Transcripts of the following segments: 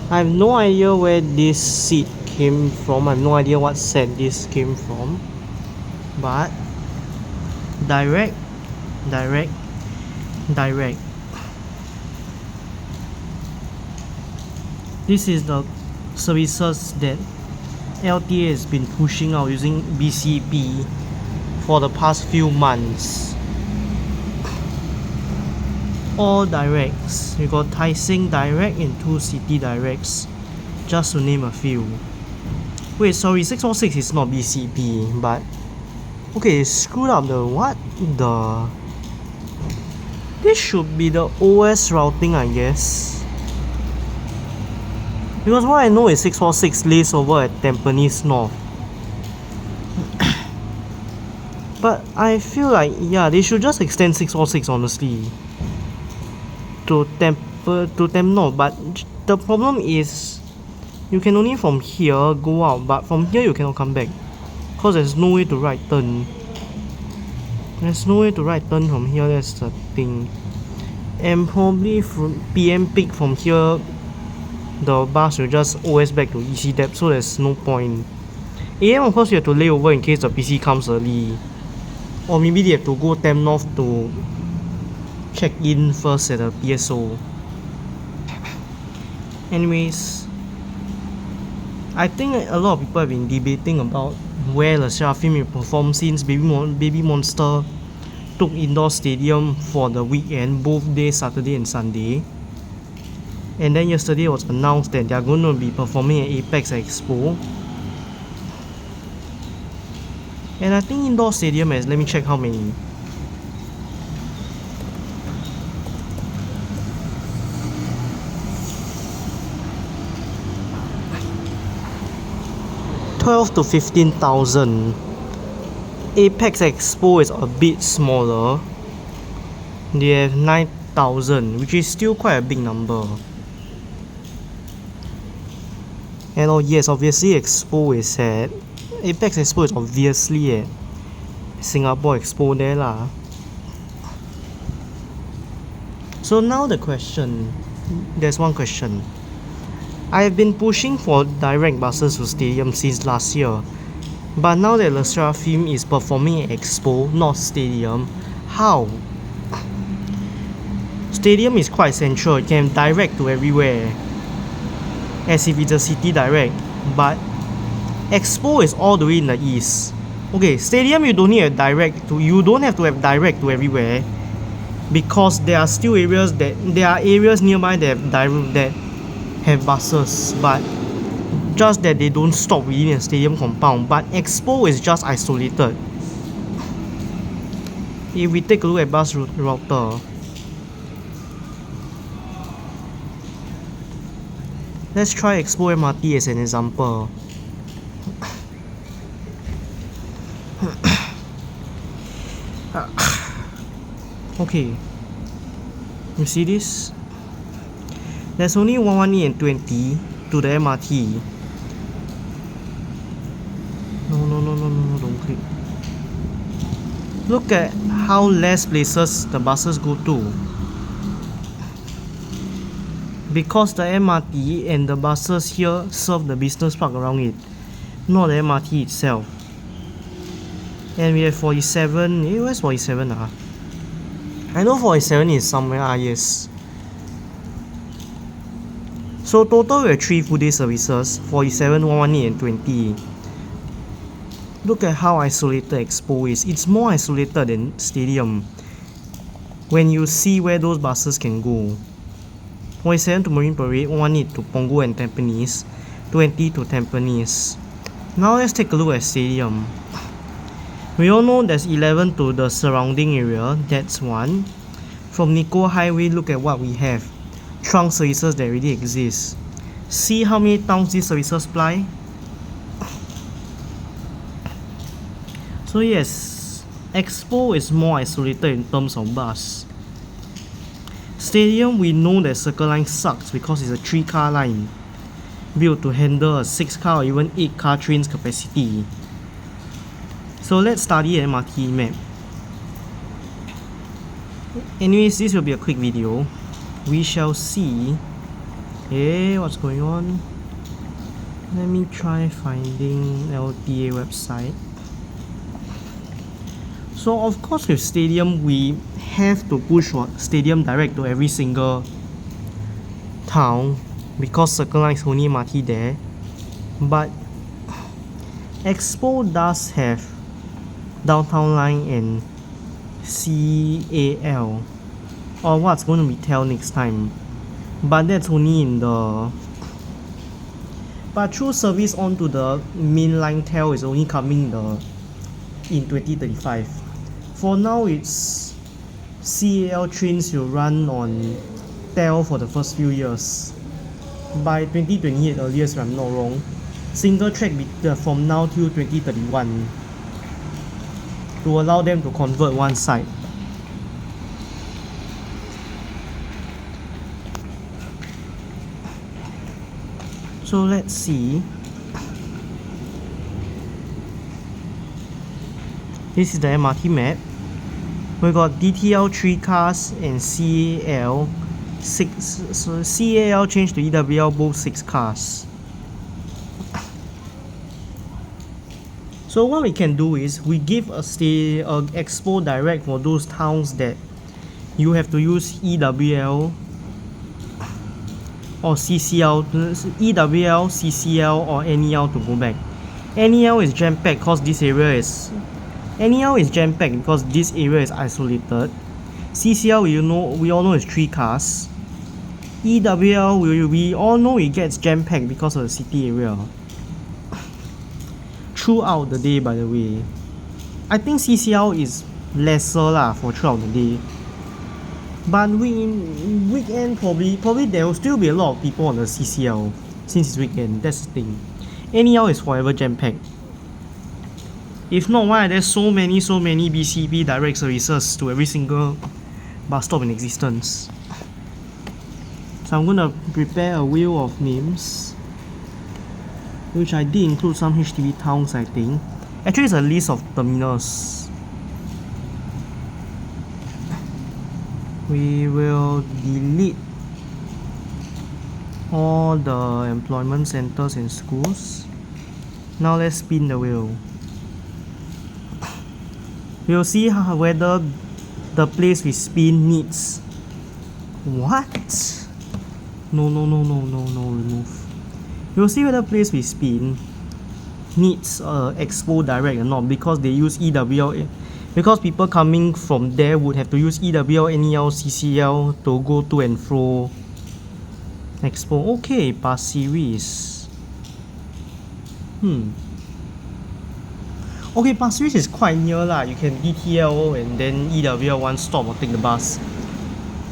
I have no idea where this seat came from. I have no idea what set this came from. But direct, direct, direct. This is the services that LTA has been pushing out using BCP for the past few months. All directs. We got Tai Seng direct and 2 city directs, just to name a few. Wait, sorry, 646 is not BCP, but okay, screwed up the what? This should be the OS routing, I guess. Because what I know is 646 lays over at Tampines North. But I feel like, yeah, they should just extend 646 honestly to Temp North. But the problem is you can only from here go out, but from here you cannot come back because there's no way to right turn. There's no way to right turn from here, that's the thing. And probably from PM peak from here, the bus will just OS back to EC depth, so there's no point. AM of course you have to lay over in case the PC comes early, or maybe they have to go Temp North to check in first at the PSO. Anyways, I think a lot of people have been debating about where the Seraphim will perform since Baby Monster took indoor stadium for the weekend, both days, Saturday and Sunday. And then yesterday it was announced that they are going to be performing at Apex Expo. And I think indoor stadium has, let me check how many. $12,000 to $15,000. Apex Expo is a bit smaller. They have 9,000, which is still quite a big number. And oh yes, obviously Expo is at Apex Expo is obviously at Singapore Expo there lah. So now the question, there's one question. I have been pushing for direct buses to stadium since last year, but now that Le Seraphim is performing at Expo, not stadium, how? Stadium is quite central, it can direct to everywhere, as if it's a city direct, but Expo is all the way in the east. Okay, stadium you don't need a direct to, you don't have to have direct to everywhere, because there are still areas nearby that have buses, but just that they don't stop within a stadium compound. But Expo is just isolated. If we take a look at bus router, let's try Expo MRT as an example. Okay, you see this? There's only 118 and 20 to the MRT. No, don't click. Look at how less places the buses go to. Because the MRT and the buses here serve the business park around it, not the MRT itself. And we have 47, where's 47 ah? I know 47 is somewhere, yes. So total we have 3 full day services, 47, 118 and 20. Look at how isolated Expo is. It's more isolated than stadium when you see where those buses can go. 47 to Marine Parade, 118 to Punggol and Tampines, 20 to Tampines. Now let's take a look at stadium. We all know there's 11 to the surrounding area, that's one. From Nico Highway, look at what we have. Trunk services that already exist. See how many towns these services ply? So yes, Expo is more isolated in terms of bus. Stadium, we know that Circle Line sucks because it's a 3-car line built to handle a 6-car or even 8-car train's capacity. So let's study an MRT map. Anyways, this will be a quick video. We shall see Hey, what's going on? Let me try finding LTA website. So of course with Stadium we have to push Stadium direct to every single town because Circle Line is only MRT there. But Expo does have Downtown Line and CAL, or what's going to be TEL next time. But that's only in the... But true service onto the mainline TEL is only coming in 2035. For now, it's CAL trains will run on TEL for the first few years. By 2028 earliest, if I'm not wrong. Single track from now till 2031 to allow them to convert one side. So let's see. This is the MRT map. We got DTL 3 cars and CAL 6. So CAL changed to EWL both 6 cars. So what we can do is we give a Expo direct for those towns that you have to use EWL or CCL, EWL, CCL or NEL to go back. NEL is jam-packed because this area is... NEL is jam-packed because this area is isolated. CCL we all know is 3 cars. EWL we all know it gets jam-packed because of the city area. Throughout the day, by the way. I think CCL is lesser lah for throughout the day. But weekend probably there will still be a lot of people on the CCL since it's weekend. That's the thing. NEL is forever jam-packed. If not, why are there so many BCP direct services to every single bus stop in existence? So I'm gonna prepare a wheel of names, which I did include some HDB towns, I think. Actually, it's a list of terminals. We will delete all the employment centers and schools. Now let's spin the wheel. We'll see whether the place we spin needs... What? No, remove. We'll see whether the place we spin needs Expo direct or not, because they use EWL. Because people coming from there would have to use EWL, NEL, CCL to go to and fro Expo. Okay, Pasir Ris. Okay, Pasir Ris is quite near lah. You can DTL and then EWL one stop or take the bus.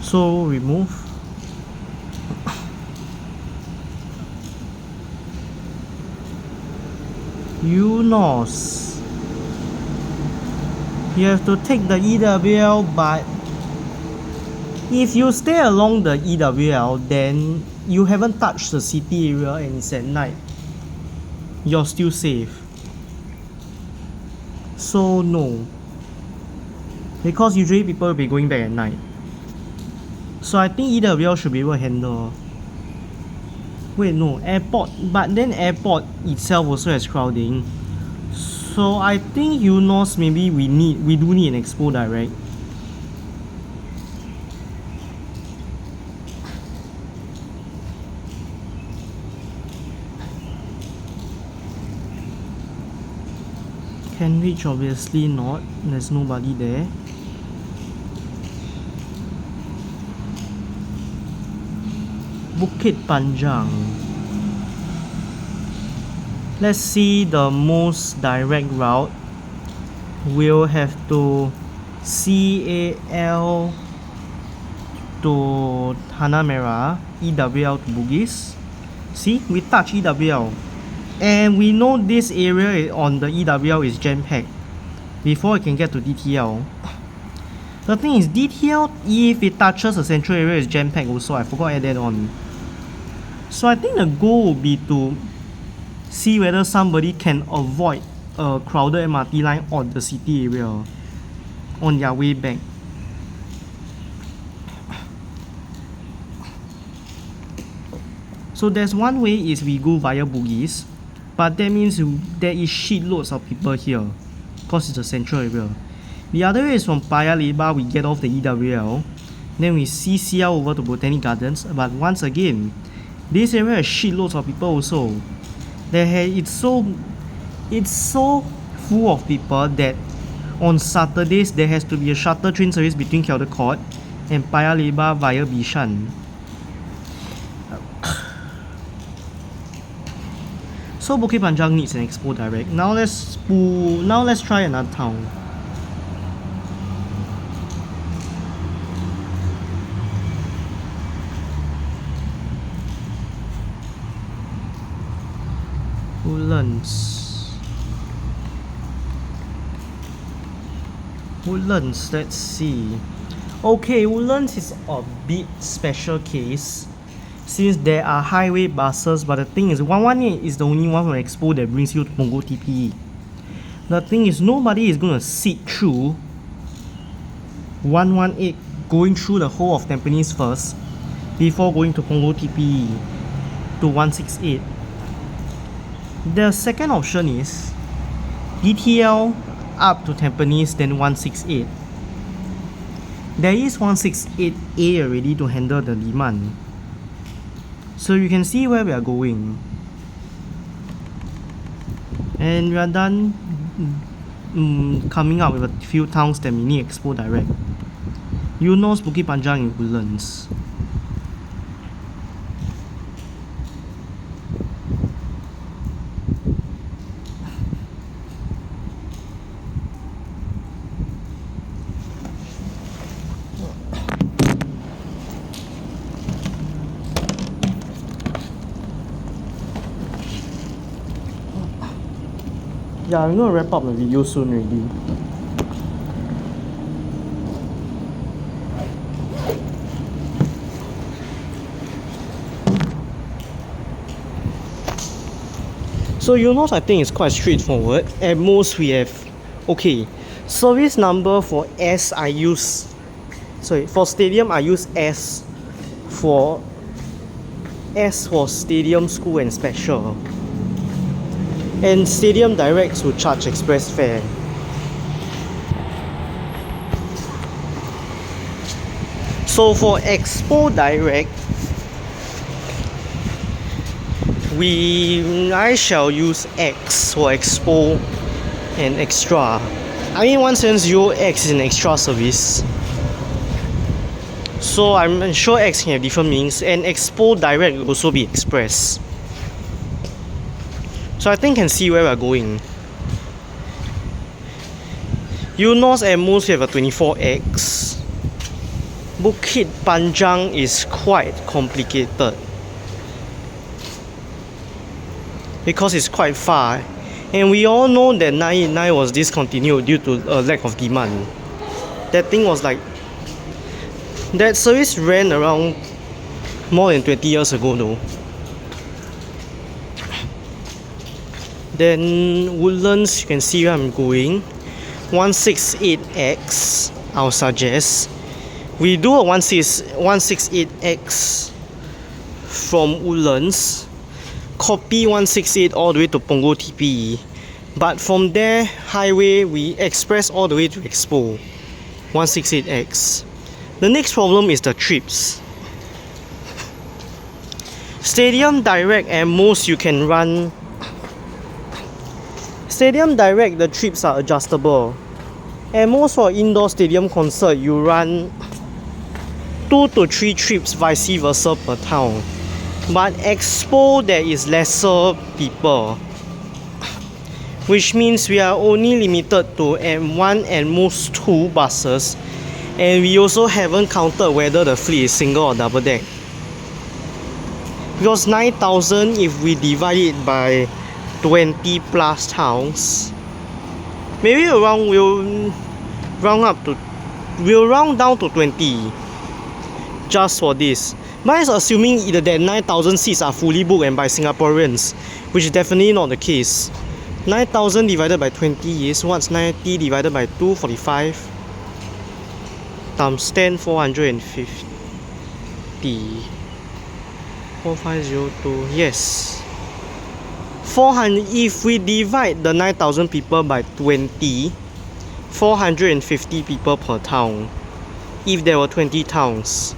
So remove. Eunos. You have to take the EWL, but if you stay along the EWL, then you haven't touched the city area and it's at night. You're still safe. So no. Because usually people will be going back at night. So I think EWL should be able to handle. Wait, no, airport. But then airport itself also has crowding. So I think Eunos maybe we do need an Expo direct. Kenridge obviously not. There's nobody there. Bukit Panjang. Let's see the most direct route. We'll have to CAL to Tanah Merah, EWL to Bugis. See, we touch EWL. And we know this area on the EWL is jam-packed before it can get to DTL. The thing is, DTL, if it touches the central area, is jam-packed also. I forgot to add that on. So I think the goal would be to see whether somebody can avoid a crowded MRT line on the city area on their way back. So there's one way is we go via Bugis, but that means there is shitloads of people here, because it's a central area. The other way is from Paya Lebar, we get off the EWL, then we CCL over to Botanic Gardens, but once again, this area has shitloads of people also. It's so full of people that on Saturdays there has to be a shuttle train service between Caldecott and Paya Lebar via Bishan. So Bukit Panjang needs an Expo Direct. Now let's try another town. Woodlands, let's see. Okay, Woodlands is a bit special case since there are highway buses, but the thing is 118 is the only one from Expo that brings you to Punggol TPE. The thing is nobody is gonna sit through 118 going through the whole of Tampines first before going to Punggol TPE to 168. The second option is DTL up to Tampines, then 168. There is 168A already to handle the demand. So you can see where we are going. And we are done coming up with a few towns that we need Expo Direct. Eunos, Bukit Panjang and Woodlands. Yeah, I'm gonna wrap up the video soon already. So Eunos, I think is quite straightforward. At most we have, okay, service number for for stadium I use S for stadium, school and special. And Stadium Directs will charge express fare. So for Expo Direct, I shall use X for Expo and Extra. I mean 170X is an extra service. So I'm sure X can have different meanings, and Expo Direct will also be express. So I think can see where we're going. Eunos at most we have a 24X. Bukit Panjang is quite complicated because it's quite far, and we all know that 989 was discontinued due to a lack of demand. That thing was like, that service ran around more than 20 years ago though. Then Woodlands, you can see where I'm going. 168X, I'll suggest. We do a 168X from Woodlands, copy 168 all the way to Punggol TPE. But from there, highway, we express all the way to Expo. 168X. The next problem is the trips. Stadium Direct, at most you can run. Stadium Direct, the trips are adjustable. At most for indoor stadium concert, you run 2 to 3 trips vice versa per town. But Expo, there is lesser people, which means we are only limited to one and most 2 buses, and we also haven't counted whether the fleet is single or double deck. Because 9,000, if we divide it by 20 plus towns, maybe we'll round down to 20 just for this. But it's assuming that 9,000 seats are fully booked and by Singaporeans, which is definitely not the case. 9,000 divided by 20 is what's 90 divided by 245 times 10, 450. 4502. Yes. 400. If we divide the 9,000 people by 20, 450 people per town. If there were 20 towns.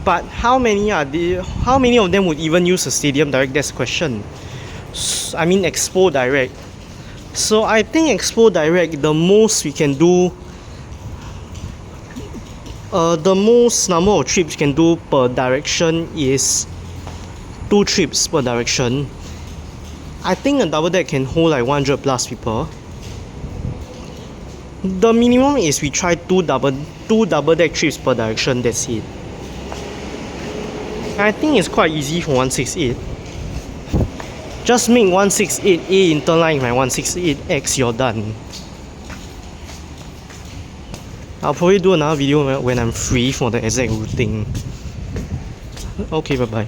But how many are there? How many of them would even use a stadium direct? That's the question. I mean Expo direct. So I think Expo direct, the most we can do, the most number of trips you can do per direction is 2 trips per direction. I think a double deck can hold like 100 plus people. The minimum is we try two double deck trips per direction. That's it. I think it's quite easy for 168. Just make 168A interline with my 168X, you're done. I'll probably do another video when I'm free for the exact routing. Okay, bye bye.